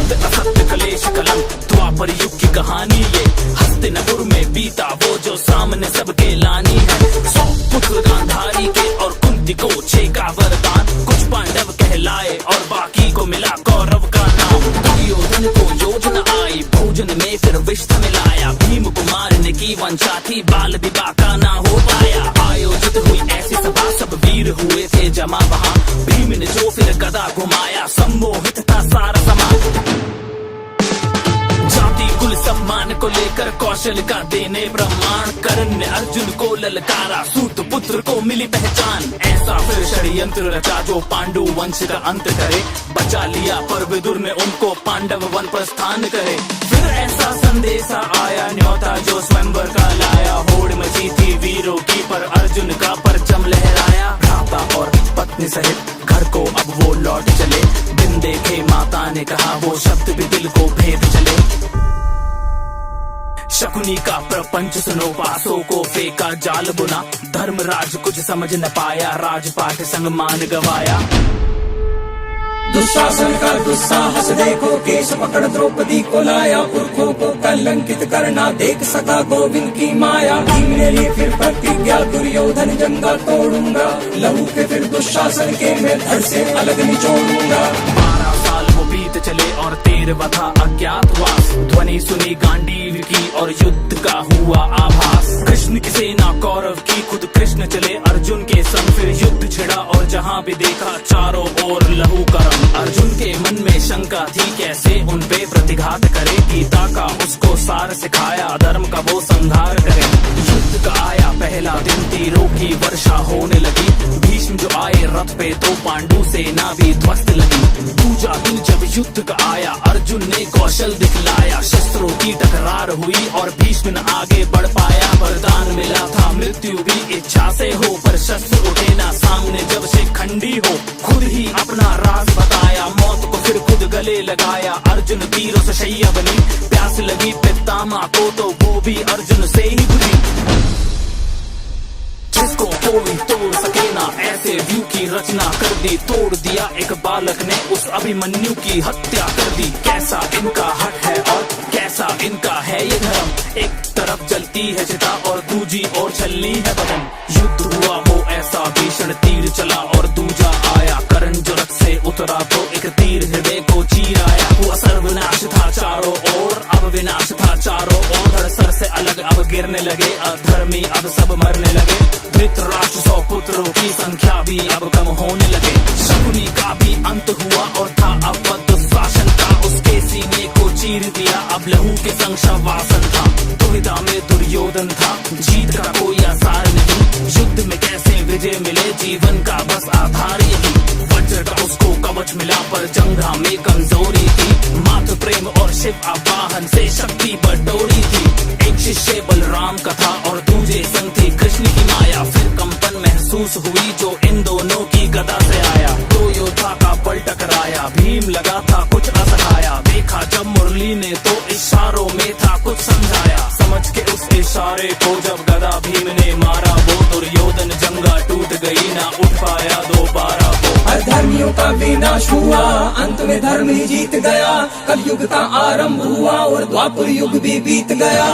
सत्य असत्य कलेश कलंक द्वापर युग की कहानी ये। हस्तिनापुर में बीता वो जो सामने सबके लानी है। 100 पुत्र गांधारी के और कुंती को 6 का वरदान। कुछ पांडव कहलाए और बाकी को मिला कौरव का नाम। दुर्योधन को योजना आई भोजन में फिर विष मिलाया। भीम को मारने की वंशा थी बाल विवाह का ना हो पाया। आयोजित हुई ऐसी सभा सब वीर हुए थे जमा वहाँ। भीम ने जो फिर गदा घुमाया सम्मोहित था सारा समाज। जाति कुल सम्मान को लेकर कौशल का देने प्रमाण। कर्ण ने अर्जुन को ललकारा सूत पुत्र को मिली पहचान। ऐसा फिर षड्यंत्र रचा जो पांडु वंश का अंत करे। बचा लिया पर विदुर ने उनको पांडव वन प्रस्थान करे। फिर ऐसा संदेशा आया न्योता जो स्वयंवर का लाया। होड़ मची थी वीरों की पर अर्जुन का परचम लहराया। भ्राता और पत्नी सहित घर को अब वो लौट चले। दिन देखे माता ने कहा वो शब्द भी दिल को भेद चले। शकुनी का प्रपंच सुनो पासों को फेंका जाल बुना। धर्मराज कुछ समझ न पाया राजपाट संग मान गवाया। दुशासन का दुस्साहस देखो केश पकड़ द्रौपदी को लाया। पुरखों को कलंकित करना देख सका गोविंद की माया। भीम ने ली फिर प्रतिज्ञा दुर्योधन जंगा तोड़ूंगा। लहू के फिर दुशासन के मैं धड़ से अलग निचोड़ूंगा। 12 साल वो बीत चले और 13वां था अज्ञातवास। ध्वनि सुनी गांडीव की और युद्ध का हुआ आभास। कृष्ण की सेना कौरव की खुद कृष्ण चले अर्जुन के संग। फिर युद्ध छिड़ा और जहाँ भी देखा चारों ओर लहू का रंग। अर्जुन के मन में शंका थी कैसे उन पे प्रतिघात करे। गीता का उसको सार सिखाया धर्म का वो संहार करे। युद्ध का आया पहला दिन तीरों की वर्षा होने लगी। भीष्म जो आए रथ पे तो पांडु सेना भी ध्वस्त लगी। दूजा दिन जब युद्ध का आया अर्जुन ने कौशल दिखलाया। शस्त्रों की टकरार हुई और भीष्म न आगे बढ़ पाया। वरदान मिला था मृत्यु भी इच्छा से हो पर शस्त्र उठे ना सामने जब से खंडी हो। खुद ही अपना राज बताया मौत को फिर खुद गले लगाया। अर्जुन तीरों से शैया बनी प्यास लगी पितामह को तो वो भी अर्जुन से ही बुझी। जिसको कोई तोड़ सके ना ऐसे व्यू की रचना कर दी। तोड़ दिया एक बालक ने उस अभिमन्यु की हत्या कर दी। कैसा इनका हक है और कैसा इनका है ये धर्म। एक तरफ जलती है चिता और दूजी ओर छलनी है बदन। युद्ध हुआ वो ऐसा भीषण तीर चला और दूजा आया। कर्ण जो रथ से उतरा तो एक तीर हृदय को चीर आया। वो सर्वनाश था चारों ओर अब विनाश था चारों ओर। धड़ सर से अलग अब गिरने लगे अधर्मी अब सब मरने लगे। धृतराष्ट्र 100 पुत्रों की संख्या भी अब कम होने लगे। शकुनी का भी अंत हुआ और था अब दुशासन का। उसके सीने को चीर दिया अब लहू के संग शवासन था। दुविधा में दुर्योधन था जीत का कोई आसार नहीं। युद्ध में कैसे विजय मिले जीवन का बस आधार यही। वज्र का उसको कवच मिला पर जंघा में कमजोरी थी। मातृ प्रेम और शिव आवाहन से शक्ति बटोरी थी। एक शिष्य बलराम का था और दूजे संग थी कृष्ण की माया। फिर कंपन महसूस हुई जो इन दोनों की गदा से आया। दो योद्धा का बल टकराया भीम लगा था कुछ असहाया। देखा जब मुरली ने तो इशारों में था कुछ समझाया। समझ के उस इशारे को जब गदा भीम ने मारा वो दुर्योधन जंगा टूट गई ना उठ पाया दोबारा वो। अधर्मियों का विनाश हुआ अंत में धर्म ही जीत गया। कलयुग का आरंभ हुआ और द्वापर युग भी बीत गया।